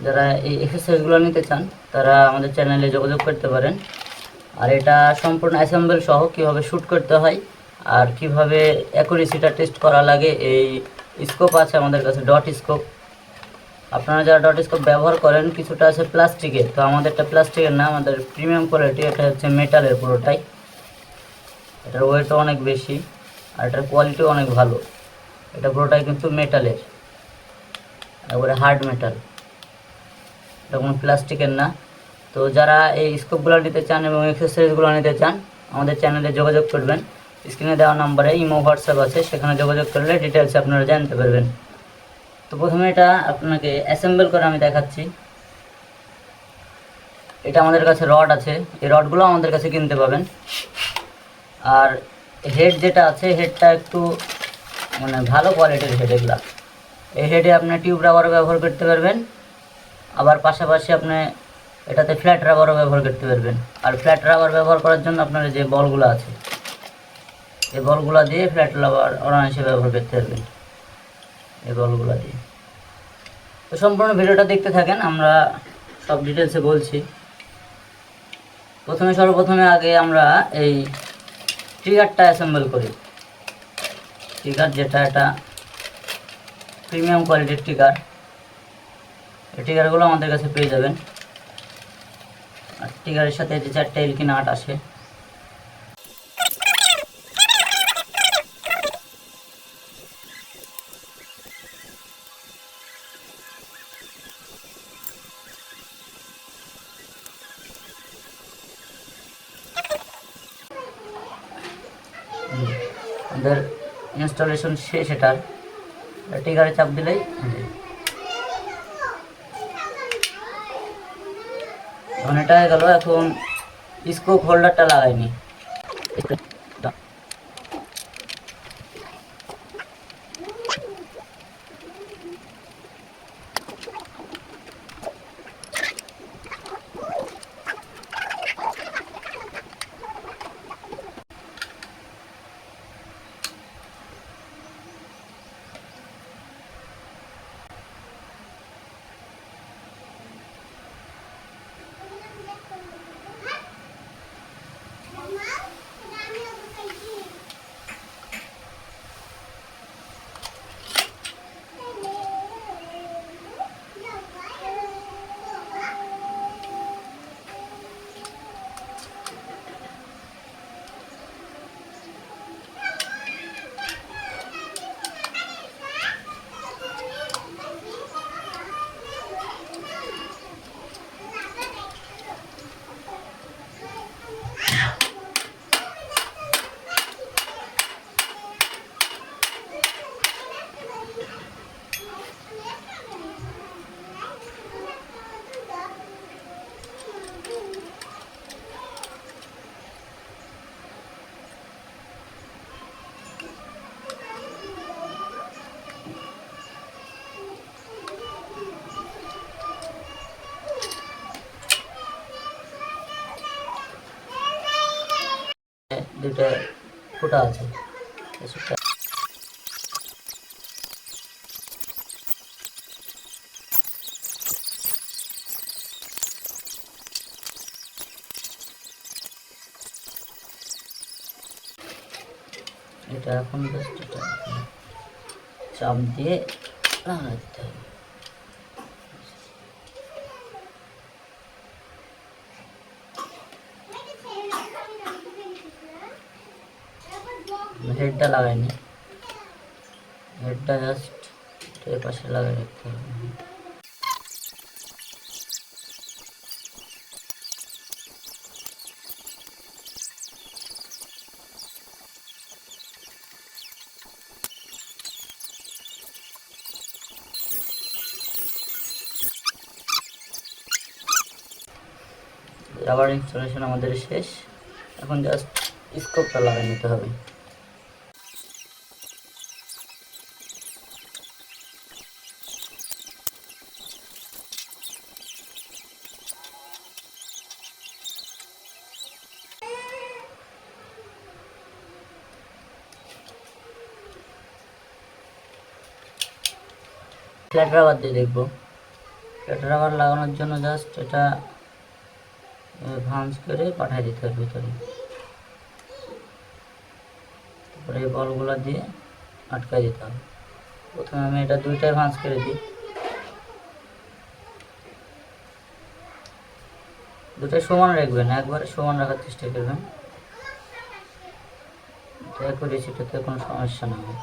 যারা এই এক্সারসাইজগুলো নিতে চান তারা আমাদের চ্যানেলে যোগাযোগ করতে পারেন। আর এটা সম্পূর্ণ অ্যাসেম্বল সহ কীভাবে শ্যুট করতে হয় আর কিভাবে অ্যাকুরেসিটা টেস্ট করা লাগে, এই স্কোপ আছে আমাদের কাছে, ডট স্কোপ। আপনারা যারা ডট স্কোপ ব্যবহার করেন কিছুটা আছে প্লাস্টিকের, তো আমাদেরটা প্লাস্টিকের না, আমাদের প্রিমিয়াম কোয়ালিটি, এটা হচ্ছে মেটালের পুরোটাই। এটার ওয়েটও অনেক বেশি আর এটার কোয়ালিটিও অনেক ভালো। এটা পুরোটাই কিন্তু মেটালের, একবারে হার্ড মেটাল, এটা কোনো প্লাস্টিকের না। তো যারা এই স্কোপগুলো নিতে চান এবং এক্সারসাইজগুলো নিতে চান আমাদের চ্যানেলে যোগাযোগ করবেন। স্ক্রিনে দেওয়া নাম্বারে ইমো হোয়াটসঅ্যাপ আছে, সেখানে যোগাযোগ করলে ডিটেলস আপনারা জানতে পারবেন। তো প্রথমে এটা আপনাকে অ্যাসেম্বল করে আমি দেখাচ্ছি। এটা আমাদের কাছে রড আছে, এই রডগুলো আমাদের কাছে কিনতে পাবেন। আর হেড যেটা আছে, হেডটা একটু মানে ভালো কোয়ালিটির হেড এগুলা। এই হেডে আপনি টিউব রাবারও ব্যবহার করতে পারবেন, আবার পাশাপাশি আপনি এটাতে ফ্ল্যাট রাবারও ব্যবহার করতে পারবেন। আর ফ্ল্যাট রাবার ব্যবহার করার জন্য আপনার যে বলগুলো আছে, এই বলগুলো দিয়ে ফ্ল্যাট রাবার অনায়াসে ব্যবহার করতে পারবেন, এই বলগুলো দিয়ে। তো সম্পূর্ণ ভিডিওটা দেখতে থাকেন, আমরা সব ডিটেলসে বলছি। সর্বপ্রথমে আগে আমরা এই ট্রিগারটা অ্যাসেম্বল করি। ট্রিগার যেটা, এটা প্রিমিয়াম কোয়ালিটির ট্রিগার। এই ট্রিগারগুলো আমাদের কাছে পেয়ে যাবেন। আর ট্রিগারের সাথে যে 4টা এলকি নাট আসে, আমাদের ইনস্টলেশন শেষ। এটার ট্রিগারে চাপ দিলেই এখন এটা হয়ে গেল। এখন স্কোপ হোল্ডারটা লাগাইনি, দুটো ফুটা আছে। এটা এখন জাস্ট এটা চাপ দিয়ে লাগাই দিতে হবে। হেডটা লাগাইনি, হেডটা জাস্ট এর পাশে লাগাই রাখতে হবে। রাবার ইনস্টলেশন আমাদের শেষ, এখন জাস্ট স্কোপটা লাগিয়ে নিতে হবে। ফ্ল্যাট রাবার দিয়ে দেখবো। এটা রাবার লাগানোর জন্য জাস্ট এটা ভাঁজ করে পাঠিয়ে দিতে হবে ভিতরে। তারপরে এই বলগুলো দিয়ে আটকাই দিতে হবে। প্রথমে আমি এটা দুইটাই ভাঁজ করে দিই, দুটাই সমান রাখবেন, একবারে সমান রাখার চেষ্টা করবেন, অ্যাকুরেসিটাতে কোনো সমস্যা না হয়।